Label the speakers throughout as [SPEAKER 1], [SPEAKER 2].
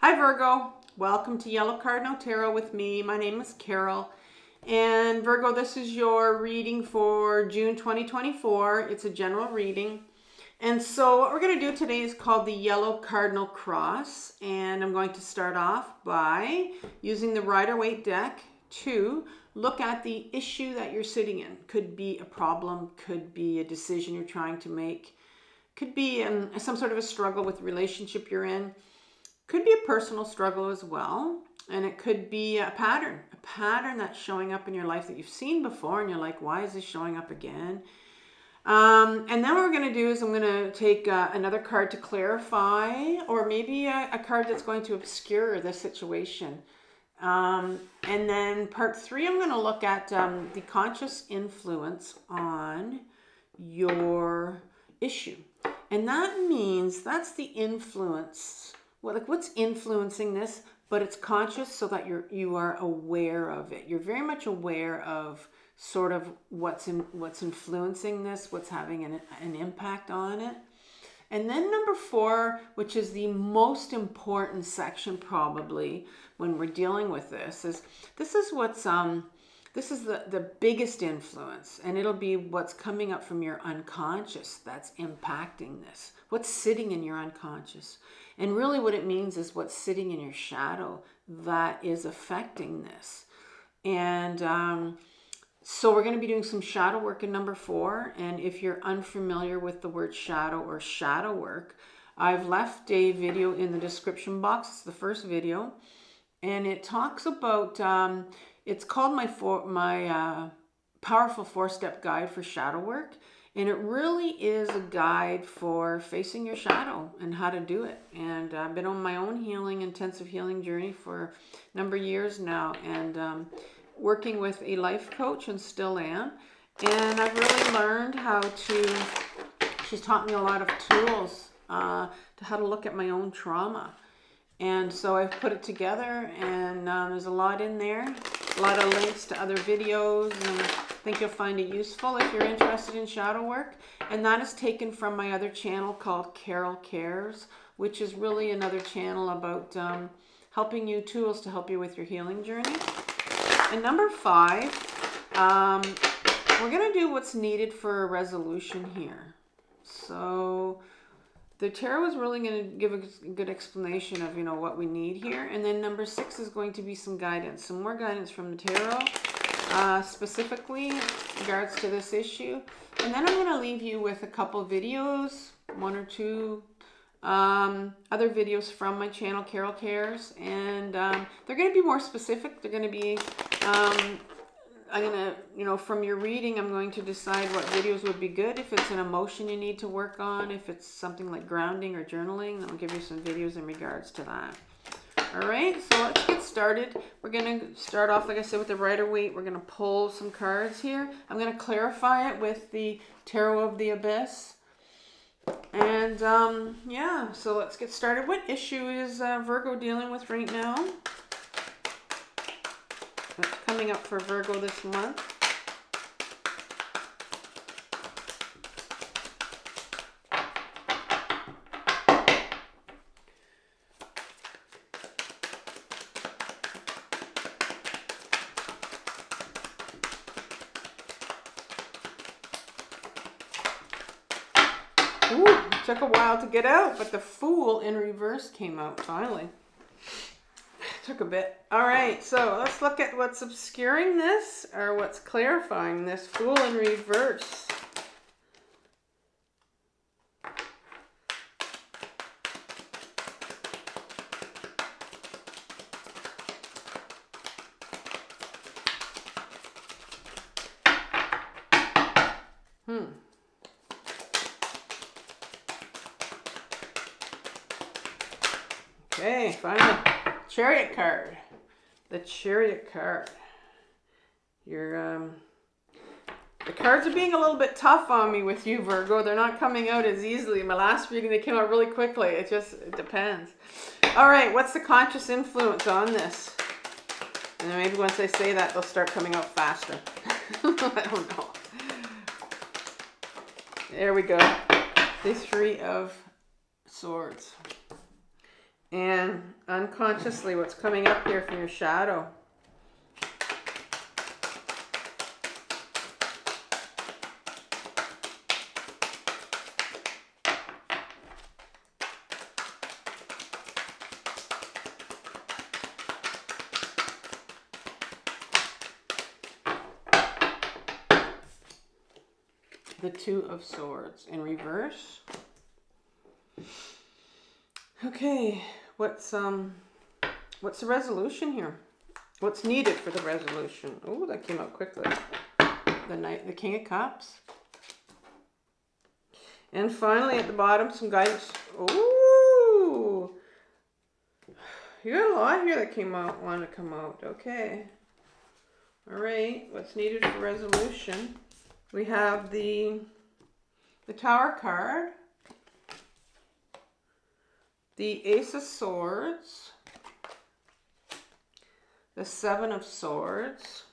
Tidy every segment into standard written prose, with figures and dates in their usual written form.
[SPEAKER 1] Hi Virgo, welcome to Yellow Cardinal Tarot with me. My name is Carol. And Virgo, this is your reading for June 2024. It's a general reading. And so what we're going to do today is called the Yellow Cardinal Cross. And I'm going to start off by using the Rider-Waite deck to look at the issue that you're sitting in. Could be a problem, could be a decision you're trying to make, could be some sort of a struggle with the relationship you're in. Could be a personal struggle as well, and it could be a pattern that's showing up in your life that you've seen before, and you're like, why is this showing up again? And then what we're going to do is I'm going to take another card to clarify, or maybe a card that's going to obscure the situation. And then part 3, I'm going to look at the conscious influence on your issue. And that means that's the influence. Well, like what's influencing this, but it's conscious so that you are aware of it. You're very much aware of sort of what's influencing this, what's having an impact on it. And then number 4, which is the most important section probably when we're dealing with this is what's this is the biggest influence, and it'll be what's coming up from your unconscious that's impacting this. What's sitting in your unconscious. And really what it means is what's sitting in your shadow that is affecting this. And so we're going to be doing some shadow work in number 4. And if you're unfamiliar with the word shadow or shadow work, I've left a video in the description box. It's the first video. And it talks about, it's called my powerful 4-step guide for shadow work. And it really is a guide for facing your shadow and how to do it. And I've been on my own intensive healing journey for a number of years now, and working with a life coach, and still am. And I've really learned she's taught me a lot of tools to how to look at my own trauma. And so I've put it together, and there's a lot in there, a lot of links to other videos, and I think you'll find it useful if you're interested in shadow work. And that is taken from my other channel called Carol Cares, which is really another channel about helping you, tools to help you with your healing journey. And number 5, we're going to do what's needed for a resolution here. So the tarot is really going to give a good explanation of, what we need here. And then number 6 is going to be some guidance, some more guidance from the tarot, specifically in regards to this issue. And then I'm going to leave you with a couple videos, 1 or 2 other videos from my channel, Carol Cares. And they're going to be more specific. They're going to be, I'm going to, from your reading, I'm going to decide what videos would be good. If it's an emotion you need to work on, if it's something like grounding or journaling, I'll give you some videos in regards to that. All right, so let's get started. We're going to start off, like I said, with the Rider-Waite. We're going to pull some cards here. I'm going to clarify it with the Tarot of the Abyss. And yeah, so let's get started. What issue is Virgo dealing with right now? What's coming up for Virgo this month? Ooh, it took a while to get out, but the Fool in reverse came out finally. Took a bit. All right, so let's look at what's obscuring this, or what's clarifying this Fool in reverse. Okay, finally. Chariot card. The Chariot card. The cards are being a little bit tough on me with you, Virgo. They're not coming out as easily. In my last reading, they came out really quickly. It depends. All right, what's the conscious influence on this? And then maybe once I say that, they'll start coming out faster. I don't know. There we go. The 3 of Swords. And unconsciously, what's coming up here from your shadow? The Two of Swords in reverse. Okay, what's the resolution here? What's needed for the resolution? Oh, that came out quickly. The King of Cups. And finally at the bottom, some guidance. Ooh! You got a lot here that wanted to come out. Okay. All right, what's needed for resolution? We have the Tower card, the Ace of Swords, the Seven of Swords,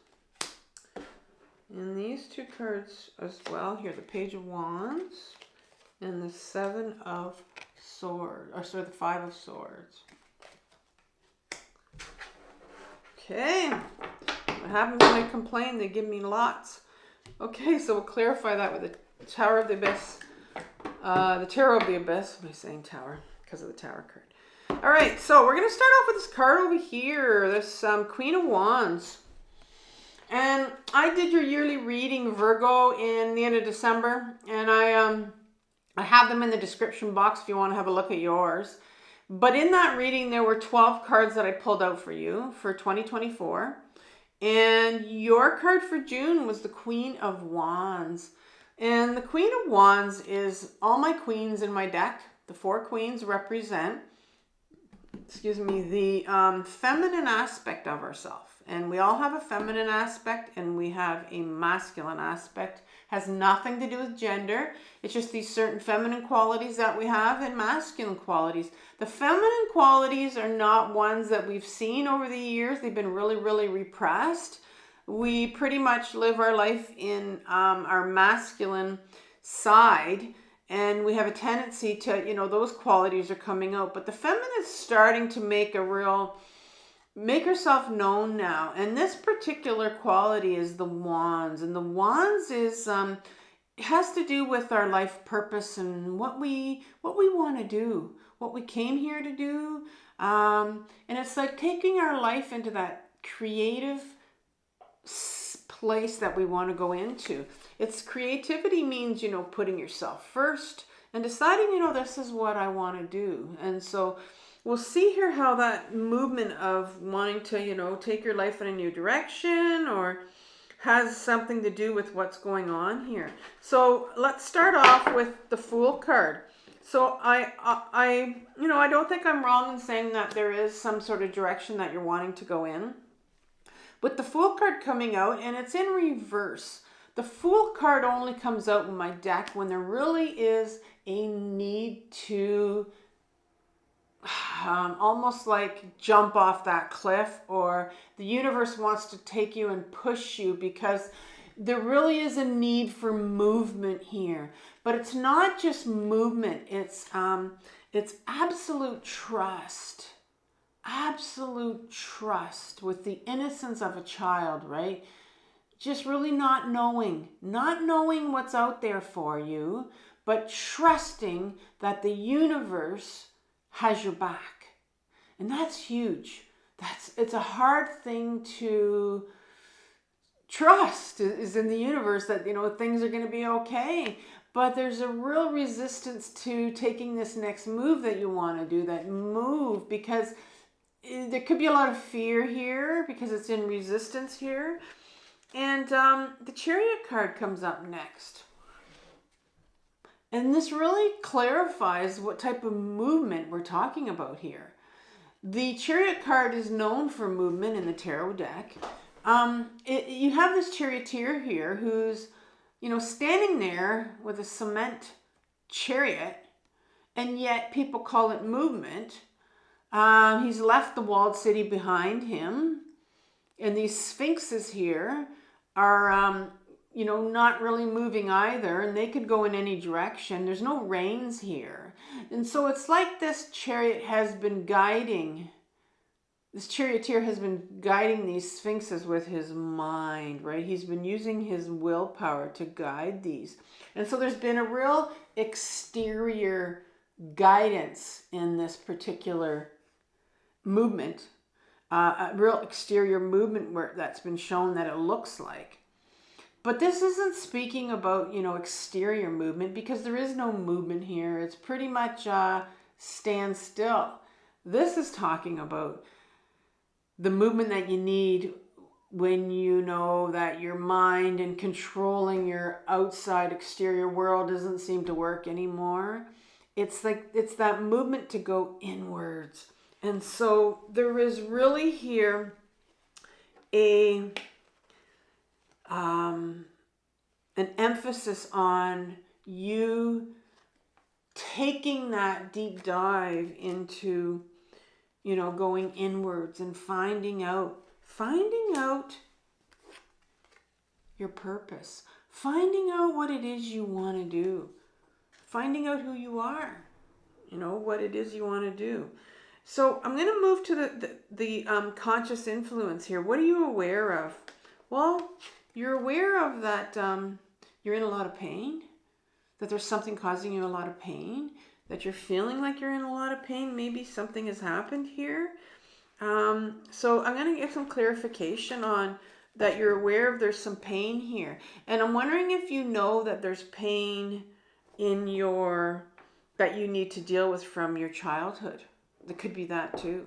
[SPEAKER 1] and these two cards as well here, the Page of Wands and the Seven of Swords, or sorry, the Five of Swords. Okay, what happens when I complain? They give me lots. Okay, so we'll clarify that with the Tower of the Abyss. The Tarot of the Abyss. What am I saying Tower? Because of the Tower card. All right, so we're going to start off with this card over here. This Queen of Wands. And I did your yearly reading, Virgo, in the end of December. And I have them in the description box if you want to have a look at yours. But in that reading, there were 12 cards that I pulled out for you for 2024. And your card for June was the Queen of Wands. And the Queen of Wands is all my queens in my deck. The 4 queens represent, the feminine aspect of ourselves. And we all have a feminine aspect and we have a masculine aspect. Has nothing to do with gender. It's just these certain feminine qualities that we have and masculine qualities. The feminine qualities are not ones that we've seen over the years. They've been really, really repressed. We pretty much live our life in our masculine side, and we have a tendency to, those qualities are coming out. But the feminine is starting to make herself known now. And this particular quality is the Wands. And the Wands is it has to do with our life purpose and what we want to do, what we came here to do. And it's like taking our life into that creative place that we want to go into. It's creativity means, putting yourself first and deciding, this is what I want to do. And so we'll see here how that movement of wanting to, take your life in a new direction or has something to do with what's going on here. So let's start off with the Fool card. So I don't think I'm wrong in saying that there is some sort of direction that you're wanting to go in. With the Fool card coming out, and it's in reverse. The Fool card only comes out in my deck when there really is a need to almost like jump off that cliff, or the universe wants to take you and push you because there really is a need for movement here. But it's not just movement, it's absolute trust. Absolute trust with the innocence of a child, right? Just really not knowing what's out there for you, but trusting that the universe has your back. And that's huge. It's a hard thing to trust, is in the universe that, things are going to be okay. But there's a real resistance to taking this next move that you want to do, that move, because there could be a lot of fear here because it's in resistance here. And the Chariot card comes up next. And this really clarifies what type of movement we're talking about here. The Chariot card is known for movement in the tarot deck. You have this charioteer here who's, standing there with a cement chariot, and yet people call it movement. He's left the walled city behind him. And these sphinxes here are, not really moving either. And they could go in any direction. There's no reins here. And so it's like this chariot has been guiding, this charioteer has been guiding these sphinxes with his mind, right? He's been using his willpower to guide these. And so there's been a real exterior guidance in this particular movement, a real exterior movement where that's been shown that it looks like. But this isn't speaking about, exterior movement, because there is no movement here. It's pretty much stand still. This is talking about the movement that you need when you know that your mind and controlling your outside exterior world doesn't seem to work anymore. It's that movement to go inwards. And so there is really here an emphasis on you taking that deep dive into, going inwards and finding out your purpose, finding out what it is you want to do, finding out who you are, what it is you want to do. So I'm going to move to the conscious influence here. What are you aware of? Well, you're aware of that you're in a lot of pain, that there's something causing you a lot of pain, that you're feeling like you're in a lot of pain. Maybe something has happened here. So I'm going to give some clarification on that you're aware of there's some pain here. And I'm wondering if you know that there's pain that you need to deal with from your childhood. It could be that too.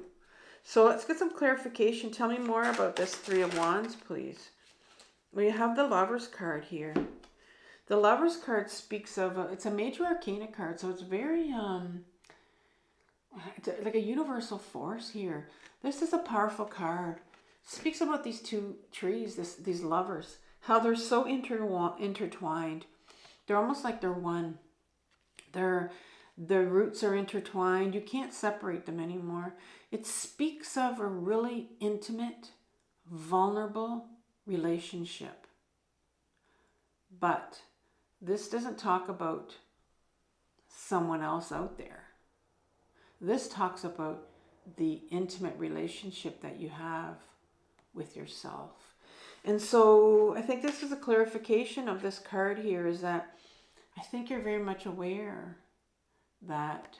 [SPEAKER 1] So let's get some clarification. Tell me more about this Three of Wands, please. We have the Lover's card here. The Lover's card speaks of, it's a major arcana card, so it's very, like a universal force here. This is a powerful card. It speaks about these two trees, these lovers, how they're so intertwined. They're almost like they're one. The roots are intertwined. You can't separate them anymore. It speaks of a really intimate, vulnerable relationship. But this doesn't talk about someone else out there. This talks about the intimate relationship that you have with yourself. And so I think this is a clarification of this card here, is that I think you're very much aware that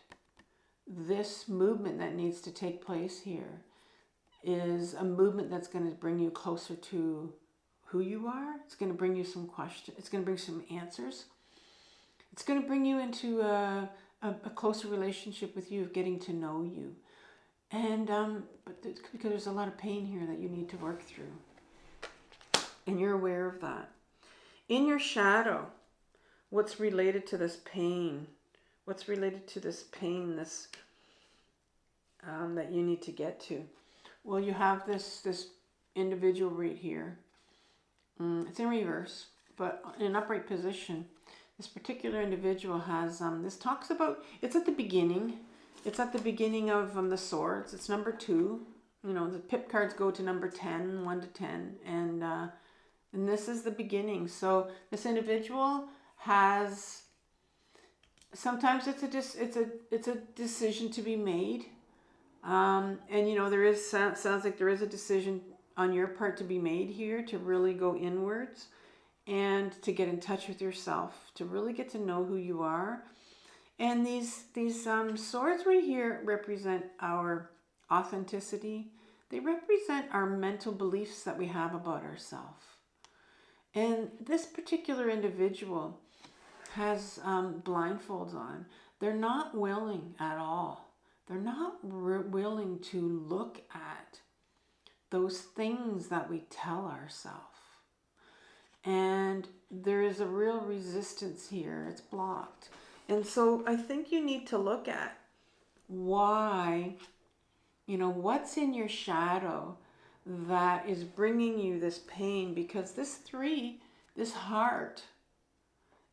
[SPEAKER 1] this movement that needs to take place here is a movement that's going to bring you closer to who you are. It's going to bring you some questions. It's going to bring some answers. It's going to bring you into a closer relationship with you, of getting to know you. And but because there's a lot of pain here that you need to work through. And you're aware of that. In your shadow, what's related to this pain? What's related to this pain, this that you need to get to? Well, you have this individual right here. It's in reverse, but in an upright position. This particular individual has, this talks about, it's at the beginning. It's at the beginning of the swords. It's number 2. The pip cards go to number 10, 1 to 10. And this is the beginning. So this individual has, sometimes it's a decision to be made. And there sounds like there is a decision on your part to be made here, to really go inwards and to get in touch with yourself, to really get to know who you are. And these swords right here represent our authenticity. They represent our mental beliefs that we have about ourselves. And this particular individual has blindfolds on. They're not willing at all. They're not willing to look at those things that we tell ourselves. And there is a real resistance here. It's blocked. And so I think you need to look at why, what's in your shadow that is bringing you this pain. Because this 3, this heart,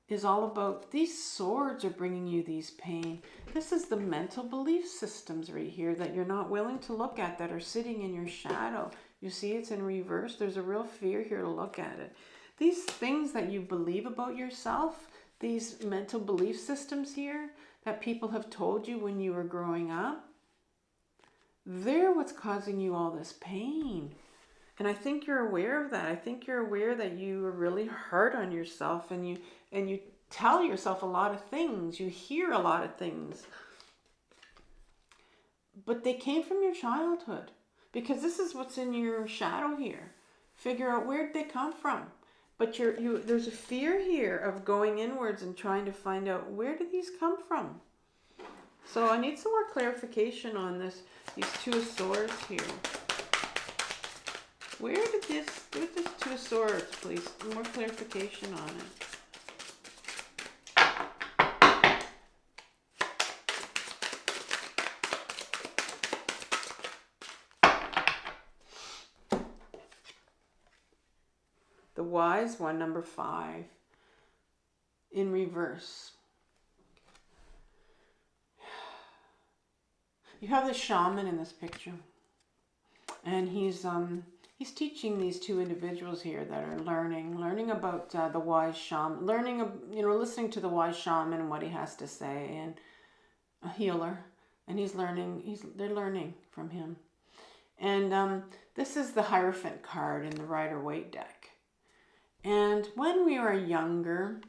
[SPEAKER 1] is all about, these swords are bringing you these pain. This is the mental belief systems right here that you're not willing to look at, that are sitting in your shadow. You see it's in reverse. There's a real fear here to look at it. These things that you believe about yourself, these mental belief systems here, that people have told you when you were growing up, they're what's causing you all this pain. And I think you're aware of that. I think you're aware that you are really hard on yourself, and you tell yourself a lot of things. You hear a lot of things. But they came from your childhood, because this is what's in your shadow here. Figure out, where did they come from? But there's a fear here of going inwards and trying to find out, where did these come from? So I need some more clarification on these Two of Swords here. Where's this Two of Swords, please? More clarification on it. The Wise One, number 5, in reverse. You have the shaman in this picture, and he's teaching these two individuals here that are learning about the wise shaman, listening to the wise shaman and what he has to say, and a healer, and they're learning from him. And this is the Hierophant card in the Rider-Waite deck. And when we are younger,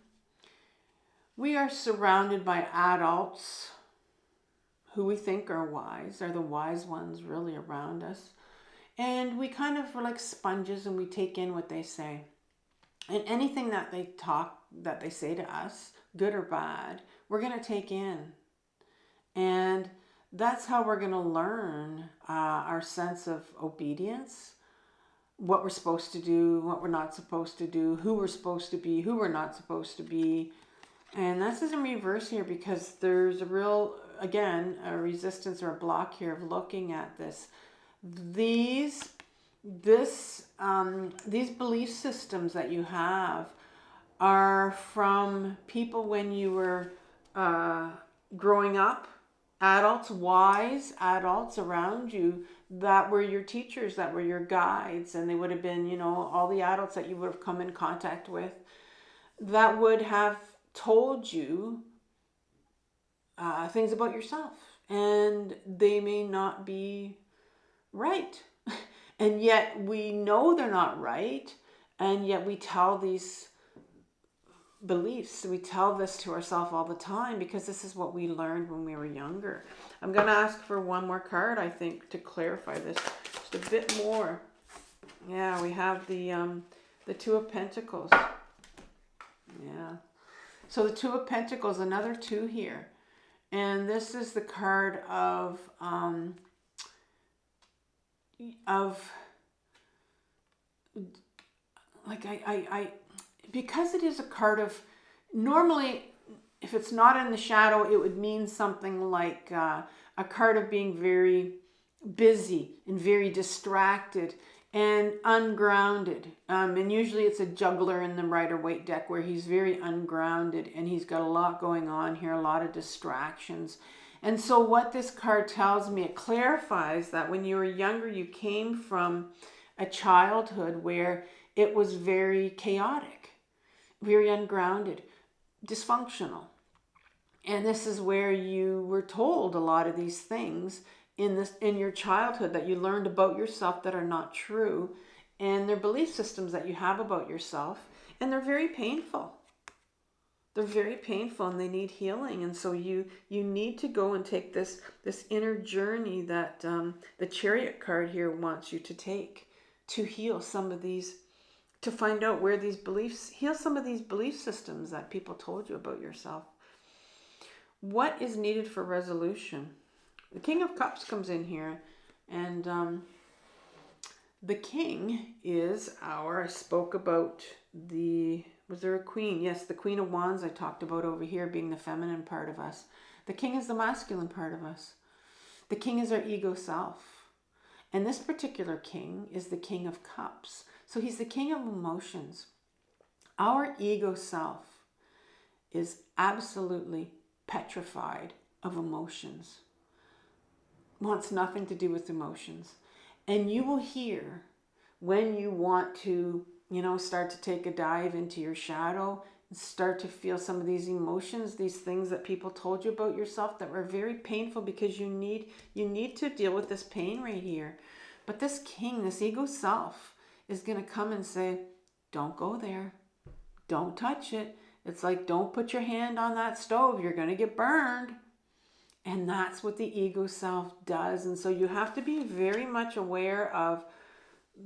[SPEAKER 1] we are surrounded by adults who we think are wise, are the wise ones really around us. And we kind of are like sponges, and we take in what they say. And anything that they say to us, good or bad, we're going to take in. And that's how we're going to learn our sense of obedience, what we're supposed to do, what we're not supposed to do, who we're supposed to be, who we're not supposed to be. And this is in reverse here, because there's a real, again, a resistance or a block here of looking at this. These belief systems that you have are from people when you were growing up, adults, wise adults around you that were your teachers, that were your guides, and they would have been, all the adults that you would have come in contact with that would have told you things about yourself, and they may not be right. And yet we know they're not right, and yet we tell these beliefs, we tell this to ourselves all the time, because this is what we learned when we were younger. I'm going to ask for one more card, I think, to clarify this just a bit more. Yeah, we have the Two of Pentacles. Yeah. So the Two of Pentacles, another 2 here. And this is the card of because it is a card of, normally, if it's not in the shadow, it would mean something like a card of being very busy and very distracted and ungrounded. And usually it's a juggler in the Rider-Waite deck, where he's very ungrounded and he's got a lot going on here, a lot of distractions. And so what this card tells me, it clarifies that when you were younger, you came from a childhood where it was very chaotic, very ungrounded, dysfunctional. And this is where you were told a lot of these things in your childhood that you learned about yourself that are not true, and they're belief systems that you have about yourself, and they're very painful. They're very painful, and they need healing. And so you need to go and take this inner journey that the Chariot card here wants you to take, to heal some of these, to find out where these beliefs, heal some of these belief systems that people told you about yourself. What is needed for resolution? The King of Cups comes in here, and the King is I spoke about was there a Queen? Yes, the Queen of Wands I talked about over here being the feminine part of us. The King is the masculine part of us. The King is our ego self. And this particular King is the King of Cups. So he's the King of emotions. Our ego self is absolutely petrified of emotions. Wants nothing to do with emotions. And you will hear when you want to, start to take a dive into your shadow, start to feel some of these emotions, these things that people told you about yourself that were very painful, because you need to deal with this pain right here. But this king, this ego self, is going to come and say, don't go there. Don't touch it. It's like, don't put your hand on that stove. You're going to get burned. And that's what the ego self does. And so you have to be very much aware of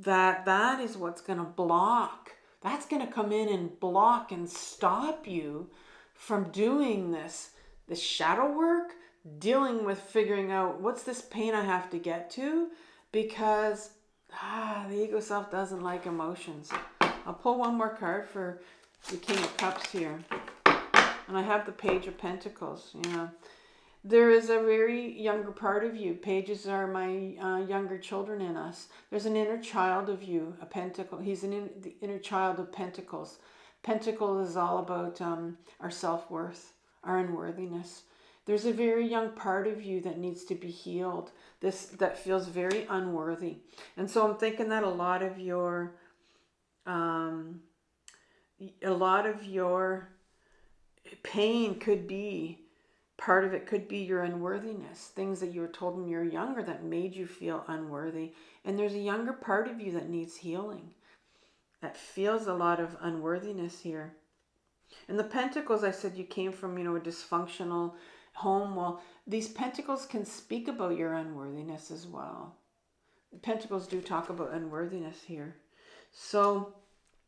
[SPEAKER 1] that. That is what's going to block. That's going to come in and block and stop you from doing this shadow work, dealing with figuring out what's this pain I have to get to, because the ego self doesn't like emotions. I'll pull one more card for the King of Cups here. And I have the Page of Pentacles. Yeah. There is a very younger part of you. Pages are my younger children in us. There's an inner child of you, a pentacle. He's the inner child of Pentacles. Pentacle is all about our self-worth, our unworthiness. There's a very young part of you that needs to be healed. That feels very unworthy. And so I'm thinking that a lot of your pain could be, part of it could be your unworthiness, things that you were told when you were younger that made you feel unworthy. And there's a younger part of you that needs healing, that feels a lot of unworthiness here. And the Pentacles, I said you came from, a dysfunctional home. Well, these Pentacles can speak about your unworthiness as well. The Pentacles do talk about unworthiness here. So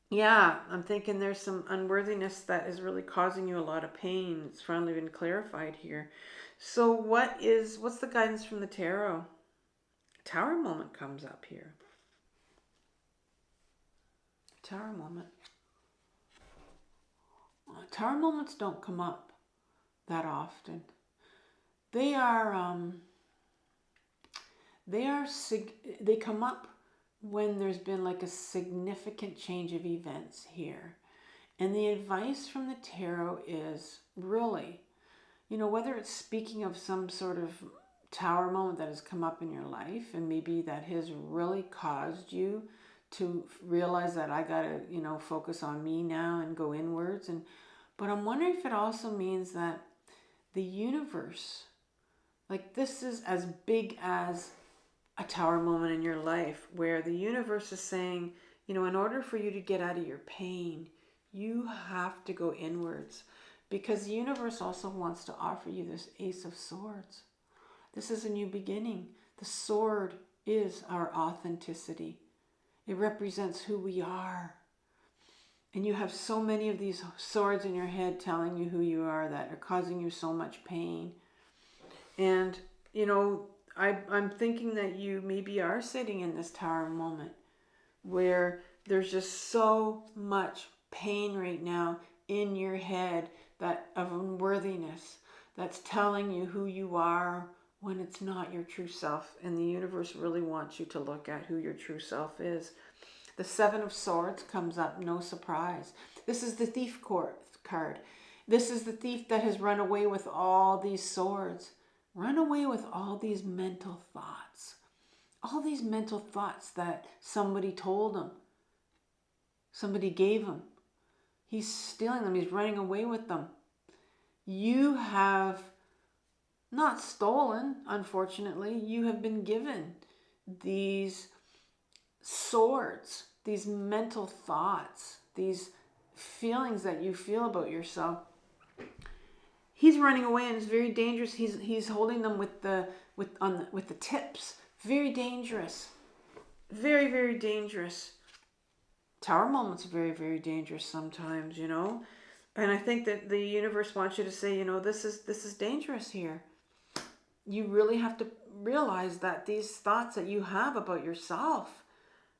[SPEAKER 1] yeah, I'm thinking there's some unworthiness that is really causing you a lot of pain. It's finally been clarified here. So what's the guidance from the tarot? Tower moment comes up here. Tower moment. Tower moments don't come up that often. They come up when there's been like a significant change of events here. And the advice from the tarot is really, whether it's speaking of some sort of tower moment that has come up in your life, and maybe that has really caused you to realize that I gotta, focus on me now and go inwards. But I'm wondering if it also means that the universe, like this is as big as a tower moment in your life, where the universe is saying, in order for you to get out of your pain, you have to go inwards, because the universe also wants to offer you this Ace of Swords. This is a new beginning. The sword is our authenticity. It represents who we are. And you have so many of these swords in your head telling you who you are that are causing you so much pain. And, I'm thinking that you maybe are sitting in this tower moment where there's just so much pain right now in your head, that of unworthiness, that's telling you who you are when it's not your true self. And the universe really wants you to look at who your true self is. The Seven of Swords comes up, no surprise. This is the Thief card. This is the thief that has run away with all these swords. Run away with all these mental thoughts. All these mental thoughts that somebody told him. Somebody gave him. He's stealing them. He's running away with them. You have not stolen, unfortunately. You have been given these swords, these mental thoughts, these feelings that you feel about yourself. He's running away, and it's very dangerous. He's holding them with the tips. Very dangerous. Very, very dangerous. Tower moments are very, very dangerous sometimes, And I think that the universe wants you to say, this is dangerous here. You really have to realize that these thoughts that you have about yourself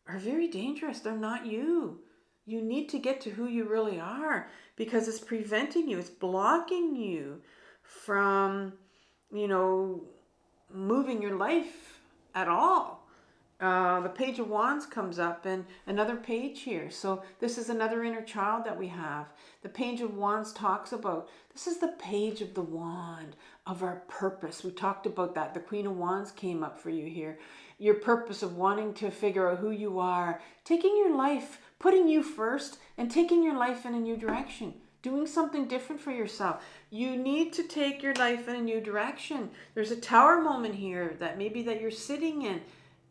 [SPEAKER 1] are very dangerous. They're not you. You need to get to who you really are, because it's preventing you. It's blocking you from, moving your life at all. The Page of Wands comes up, and another page here. So this is another inner child that we have. The Page of Wands talks about, this is the page of the wand of our purpose. We talked about that. The Queen of Wands came up for you here. Your purpose of wanting to figure out who you are, taking your life, putting you first, and taking your life in a new direction. doing something different for yourself. You need to take your life in a new direction. There's a tower moment here that maybe that you're sitting in.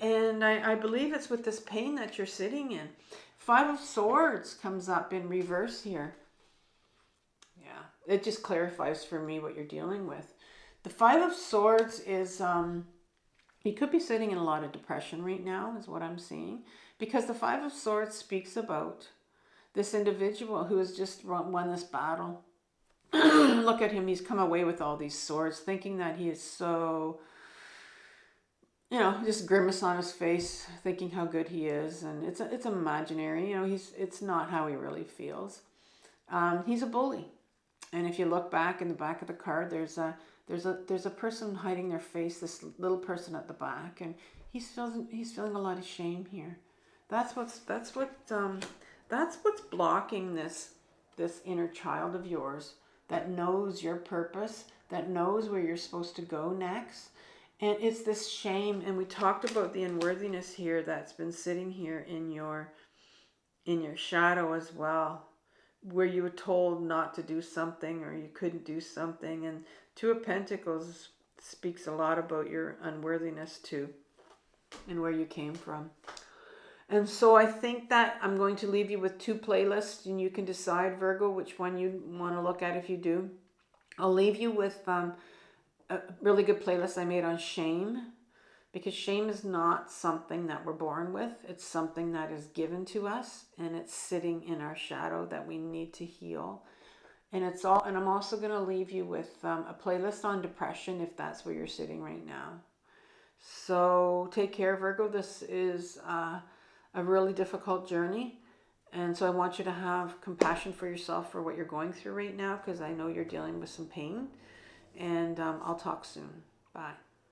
[SPEAKER 1] And I believe it's with this pain that you're sitting in. Five of Swords comes up in reverse here. Yeah, it just clarifies for me what you're dealing with. The Five of Swords is, you could be sitting in a lot of depression right now, is what I'm seeing. Because the Five of Swords speaks about this individual who has just won this battle. Look at him, he's come away with all these swords, thinking that he is so, you know, just grimace on his face, thinking how good he is, and it's imaginary. You know, it's not how he really feels. He's a bully, and if you look back in the back of the card, there's a person hiding their face, this little person at the back, and he's feeling a lot of shame here. That's what's blocking this inner child of yours that knows your purpose, that knows where you're supposed to go next. And it's this shame, and we talked about the unworthiness here that's been sitting here in your shadow as well, where you were told not to do something or you couldn't do something. And Two of Pentacles speaks a lot about your unworthiness too, and where you came from. And so I think that I'm going to leave you with two playlists, and you can decide, Virgo, which one you want to look at if you do. I'll leave you with a really good playlist I made on shame, because shame is not something that we're born with. It's something that is given to us, and it's sitting in our shadow that we need to heal. And I'm also going to leave you with a playlist on depression if that's where you're sitting right now. So take care, Virgo. This is a really difficult journey. And so I want you to have compassion for yourself for what you're going through right now, because I know you're dealing with some pain. And I'll talk soon. Bye.